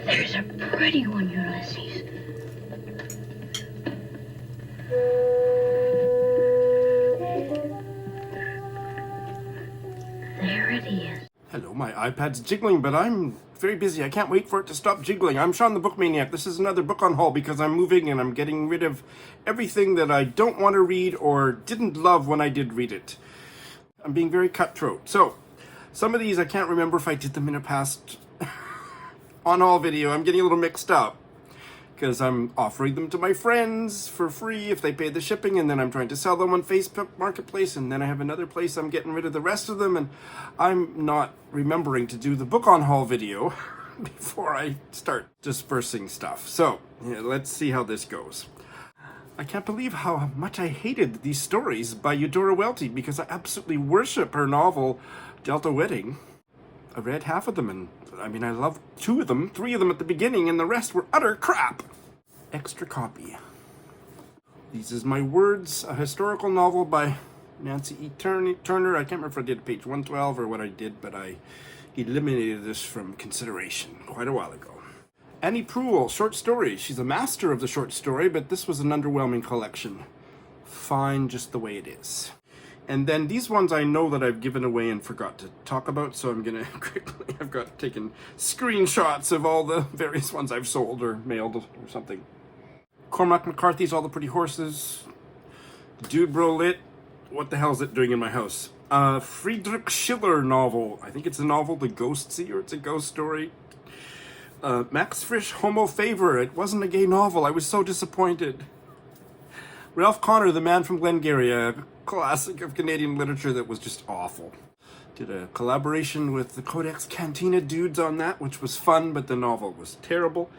There's a pretty one, Ulysses. There it is. Hello, my iPad's jiggling, but I'm very busy. I can't wait for it to stop jiggling. I'm Sean the Book Maniac. This is another book Unhaul because I'm moving and I'm getting rid of everything that I don't want to read or didn't love when I did read it. I'm being very cutthroat. So, some of these I can't remember if I did them in a past Unhaul video. I'm getting a little mixed up because I'm offering them to my friends for free if they pay the shipping, and then I'm trying to sell them on Facebook Marketplace, and then I have another place I'm getting rid of the rest of them, and I'm not remembering to do the book Unhaul video before I start dispersing stuff. So, yeah, let's see how this goes. I can't believe how much I hated these stories by Eudora Welty because I absolutely worship her novel, Delta Wedding. I read half of them, and I loved 2 of them, 3 of them at the beginning, and the rest were utter crap. Extra copy. These is My Words, a historical novel by Nancy E. Turner. I can't remember if I did page 112 or what I did, but I eliminated this from consideration quite a while ago. Annie Proulx, short story. She's a master of the short story, but this was an underwhelming collection. Fine just the way it is. And then these ones I know that I've given away and forgot to talk about, so I'm going to quickly, I've got taken screenshots of all the various ones I've sold or mailed or something. Cormac McCarthy's All the Pretty Horses. Dude Bro Lit, what the hell is it doing in my house? Friedrich Schiller novel. I think it's a novel, The Ghost Seer, it's a ghost story. Max Frisch, Homo Favor. It wasn't a gay novel. I was so disappointed. Ralph Connor, The Man from Glengarry, a classic of Canadian literature that was just awful. Did a collaboration with the Codex Cantina dudes on that, which was fun, but the novel was terrible.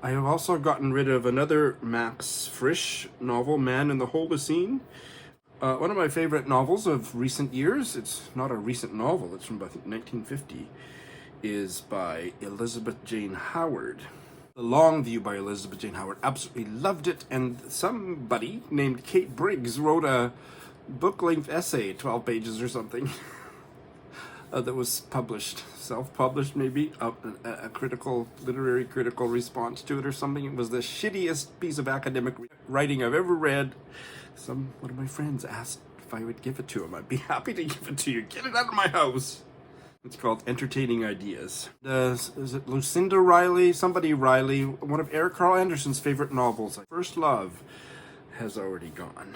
I have also gotten rid of another Max Frisch novel, Man in the Holocene. One of my favorite novels of recent years, it's not a recent novel, it's from I think 1950, is by Elizabeth Jane Howard. The Long View by Elizabeth Jane Howard. Absolutely loved it, and somebody named Kate Briggs wrote a book-length essay, 12 pages or something, that was published, self-published maybe, a critical, literary critical response to it or something. It was the shittiest piece of academic writing I've ever read. One of my friends asked if I would give it to him. I'd be happy to give it to you. Get it out of my house. It's called Entertaining Ideas. Is it Lucinda Riley? Somebody Riley. One of Eric Carl Anderson's favorite novels. First Love has already gone.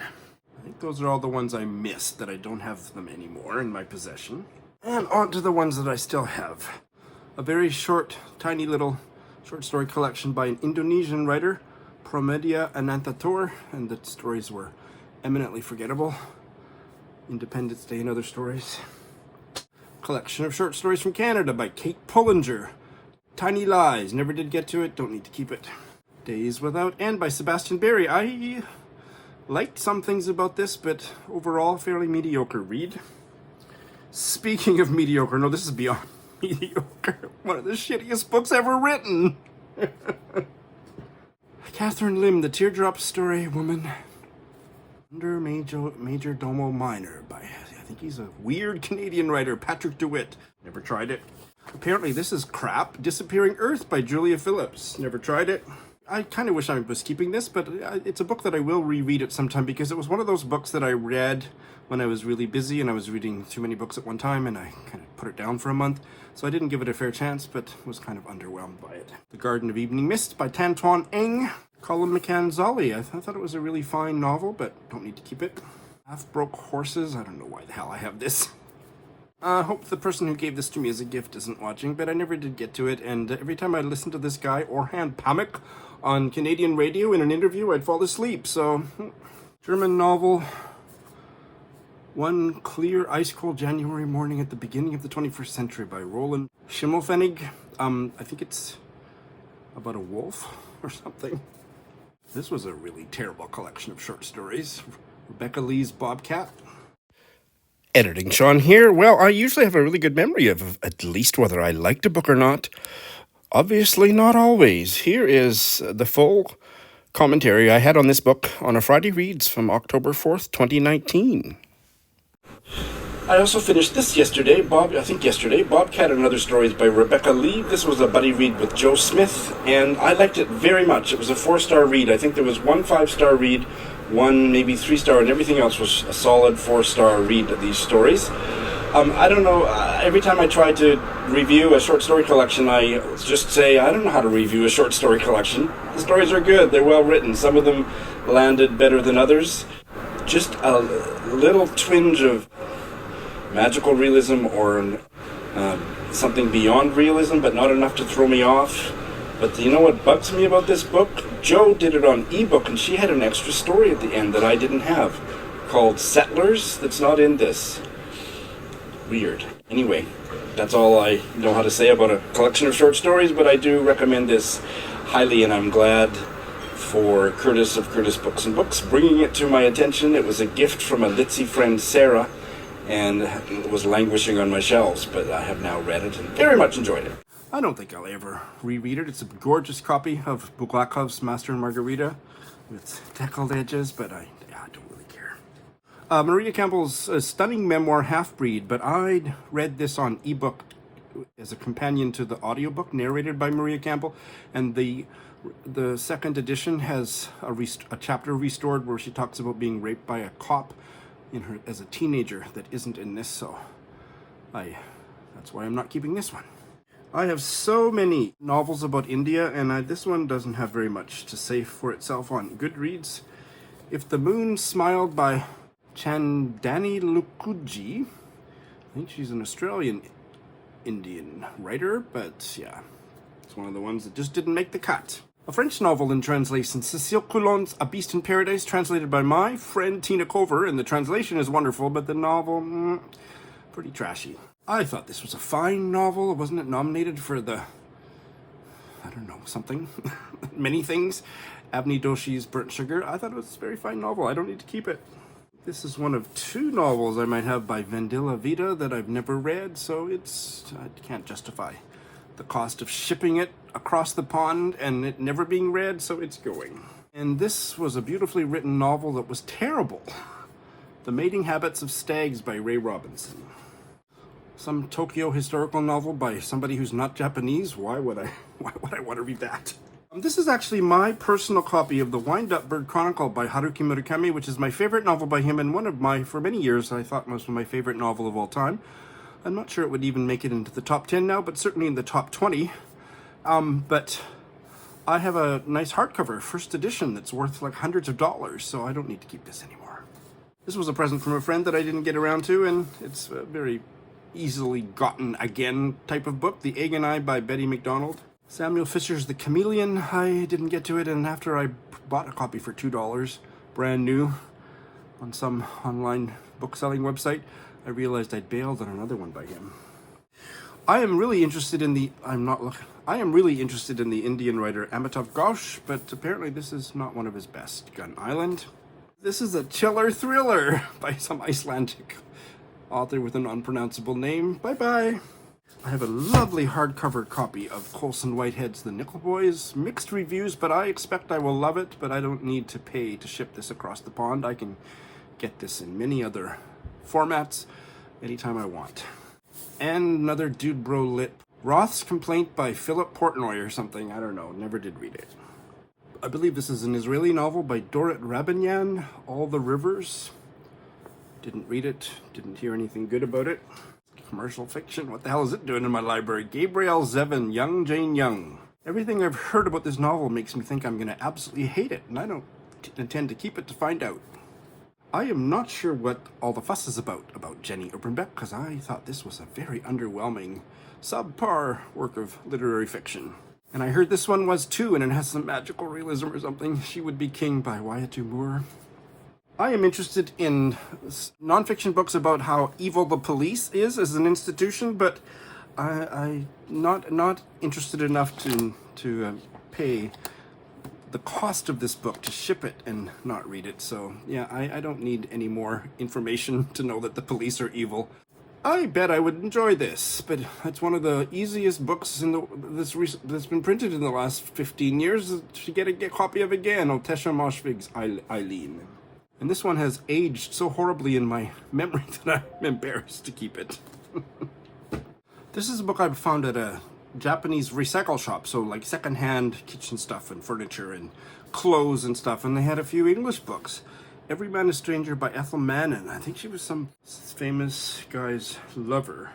I think those are all the ones I missed that I don't have them anymore in my possession. And on to the ones that I still have. A very short, tiny little short story collection by an Indonesian writer, Promedia Anantatur, and the stories were eminently forgettable. Independence Day and Other Stories. Collection of short stories from Canada by Kate Pullinger. Tiny Lies, never did get to it, don't need to keep it. Days Without End by Sebastian Barry. I liked some things about this, but overall fairly mediocre read. Speaking of mediocre, no, this is beyond mediocre. One of the shittiest books ever written. Catherine Lim, The Teardrop Story Woman. Undermajordomo Minor by, I think he's a weird Canadian writer, Patrick DeWitt. Never tried it. Apparently this is crap. Disappearing Earth by Julia Phillips. Never tried it. I kind of wish I was keeping this, but it's a book that I will reread at some time because it was one of those books that I read when I was really busy and I was reading too many books at one time and I kind of put it down for a month. So I didn't give it a fair chance, but was kind of underwhelmed by it. The Garden of Evening Mist by Twan Eng. Colum, McCann, Zoli. I thought it was a really fine novel, but don't need to keep it. Half-Broke Horses. I don't know why the hell I have this. I hope the person who gave this to me as a gift isn't watching, but I never did get to it, and every time I listened to this guy, Orhan Pamuk, on Canadian radio in an interview, I'd fall asleep, so... German novel. One Clear Ice-Cold January Morning at the Beginning of the 21st Century by Roland. Schimmelpfennig. I think it's about a wolf or something. This was a really terrible collection of short stories. Rebecca Lee's Bobcat. Editing Sean here. Well, I usually have a really good memory of at least whether I liked a book or not. Obviously not always. Here is the full commentary I had on this book on a Friday Reads from October 4th, 2019. I also finished this yesterday, Bobcat and Other Stories by Rebecca Lee. This was a buddy read with Joe Smith, and I liked it very much. It was a 4-star read. I think there was one 5-star read, one maybe 3-star, and everything else was a solid 4-star read of these stories. I don't know, every time I try to review a short story collection, I just say, I don't know how to review a short story collection. The stories are good, they're well written. Some of them landed better than others. Just a little twinge of magical realism or something beyond realism, but not enough to throw me off. But you know what bugs me about this book? Jo did it on ebook, and she had an extra story at the end that I didn't have, called Settlers, that's not in this. Weird. Anyway, that's all I know how to say about a collection of short stories, but I do recommend this highly, and I'm glad for Curtis of Curtis Books and Books bringing it to my attention. It was a gift from a Litzy friend, Sarah, and it was languishing on my shelves, but I have now read it and very much enjoyed it. I don't think I'll ever reread it. It's a gorgeous copy of Bulgakov's Master and Margarita with deckled edges, but I don't really care. Maria Campbell's stunning memoir, Halfbreed, but I'd read this on ebook as a companion to the audiobook narrated by Maria Campbell, and the second edition has a chapter restored where she talks about being raped by a cop as a teenager that isn't in this, so that's why I'm not keeping this one. I have so many novels about India, and this one doesn't have very much to say for itself on Goodreads. If the Moon Smiled by Chandani Lokuge. I think she's an Australian Indian writer, but yeah, it's one of the ones that just didn't make the cut. A French novel in translation, Cécile Coulon's A Beast in Paradise, translated by my friend Tina Cover, and the translation is wonderful, but the novel, pretty trashy. I thought this was a fine novel. Wasn't it nominated for the, I don't know, something? Many things. Avni Doshi's Burnt Sugar. I thought it was a very fine novel. I don't need to keep it. This is one of 2 novels I might have by Vendilla Vida that I've never read, so I can't justify the cost of shipping it across the pond and it never being read, so it's going. And this was a beautifully written novel that was terrible. The Mating Habits of Stags by Ray Robinson. Some Tokyo historical novel by somebody who's not Japanese. Why would I want to read that? This is actually my personal copy of The Wind-Up Bird Chronicle by Haruki Murakami, which is my favorite novel by him, and for many years, I thought was my favorite novel of all time. I'm not sure it would even make it into the top 10 now, but certainly in the top 20. But I have a nice hardcover, first edition, that's worth like hundreds of dollars, so I don't need to keep this anymore. This was a present from a friend that I didn't get around to, and it's a very easily gotten again type of book, The Egg and I by Betty McDonald. Samuel Fisher's The Chameleon, I didn't get to it, and after I bought a copy for $2, brand new, on some online book-selling website, I realized I'd bailed on another one by him. I am really interested in the Indian writer Amitav Ghosh, but apparently this is not one of his best. Gun Island. This is a chiller thriller by some Icelandic author with an unpronounceable name. Bye-bye. I have a lovely hardcover copy of Colson Whitehead's The Nickel Boys. Mixed reviews, but I expect I will love it, but I don't need to pay to ship this across the pond. I can get this in many other formats anytime I want. And another Dude Bro Lit. Roth's Complaint by Philip Portnoy or something. I don't know. Never did read it. I believe this is an Israeli novel by Dorit Rabinyan, All the Rivers. Didn't read it. Didn't hear anything good about it. Commercial fiction. What the hell is it doing in my library? Gabrielle Zevin, Young Jane Young. Everything I've heard about this novel makes me think I'm going to absolutely hate it, and I don't intend to keep it to find out. I am not sure what all the fuss is about Jenny Urbernbeck, because I thought this was a very underwhelming, subpar work of literary fiction. And I heard this one was too, and it has some magical realism or something. She Would Be King by Wyatt Moore. I am interested in nonfiction books about how evil the police is as an institution, but I'm not interested enough to pay the cost of this book to ship it and not read it. So yeah, I don't need any more information to know that the police are evil. I bet I would enjoy this, but it's one of the easiest books that's been printed in the last 15 years to get a copy of again. Otesha Moshvig's Eileen. And this one has aged so horribly in my memory that I'm embarrassed to keep it. This is a book I found at a Japanese recycle shop, so like secondhand kitchen stuff and furniture and clothes and stuff, and they had a few English books. Every Man a Stranger by Ethel Mannon. I think she was some famous guy's lover.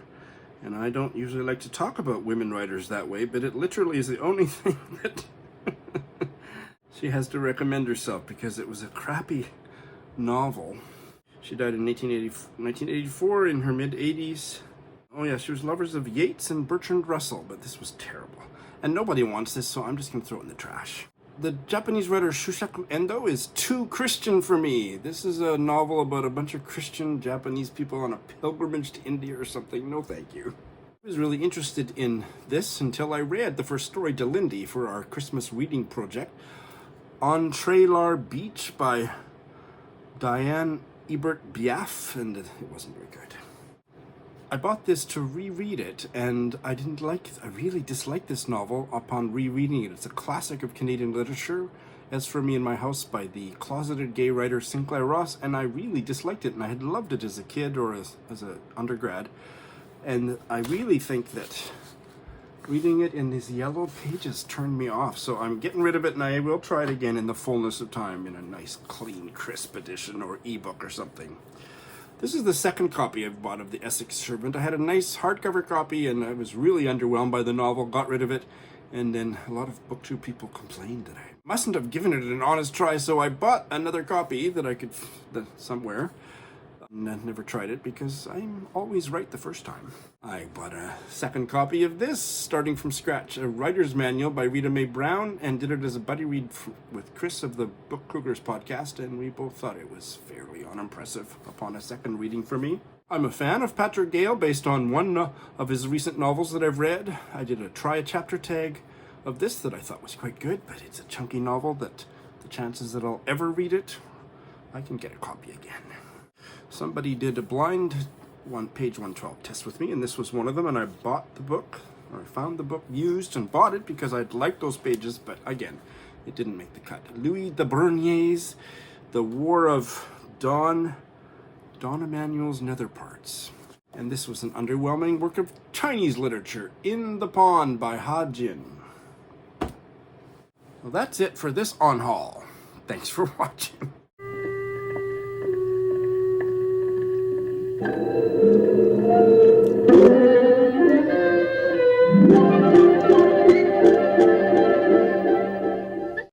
And I don't usually like to talk about women writers that way, but it literally is the only thing that she has to recommend herself, because it was a crappy novel. She died in 1984 in her mid-80s. Oh yeah, she was lovers of Yeats and Bertrand Russell, but this was terrible. And nobody wants this, so I'm just going to throw it in the trash. The Japanese writer Shushaku Endo is too Christian for me. This is a novel about a bunch of Christian Japanese people on a pilgrimage to India or something. No thank you. I was really interested in this until I read the first story to Lindy for our Christmas reading project, On Trailar Beach by Diane Ebert Biaf, and it wasn't very good. I bought this to reread it, and I really disliked this novel upon rereading it. It's a classic of Canadian literature, As For Me in My House by the closeted gay writer Sinclair Ross, and I really disliked it, and I had loved it as a kid or as an undergrad. And I really think that reading it in these yellow pages turned me off, so I'm getting rid of it, and I will try it again in the fullness of time in a nice, clean, crisp edition or ebook or something. This is the second copy I've bought of The Essex Servant. I had a nice hardcover copy, and I was really underwhelmed by the novel, got rid of it, and then a lot of BookTube people complained that I mustn't have given it an honest try, so I bought another copy that I could somewhere. And I never tried it because I'm always right the first time. I bought a second copy of this, starting from scratch, a writer's manual by Rita Mae Brown, and did it as a buddy read with Chris of the Book Cougars podcast, and we both thought it was fairly unimpressive upon a second reading for me. I'm a fan of Patrick Gale based on one of his recent novels that I've read. I did try a chapter tag of this that I thought was quite good, but it's a chunky novel that the chances that I'll ever read it, I can get a copy again. Somebody did a blind page 112 test with me, and this was one of them, and I bought the book, or I found the book used and bought it because I'd liked those pages, but again, it didn't make the cut. Louis de Berniers, The War of Don Emanuel's Nether Parts. And this was an underwhelming work of Chinese literature, In the Pond by Ha Jin. Well, that's it for this Unhaul. Thanks for watching.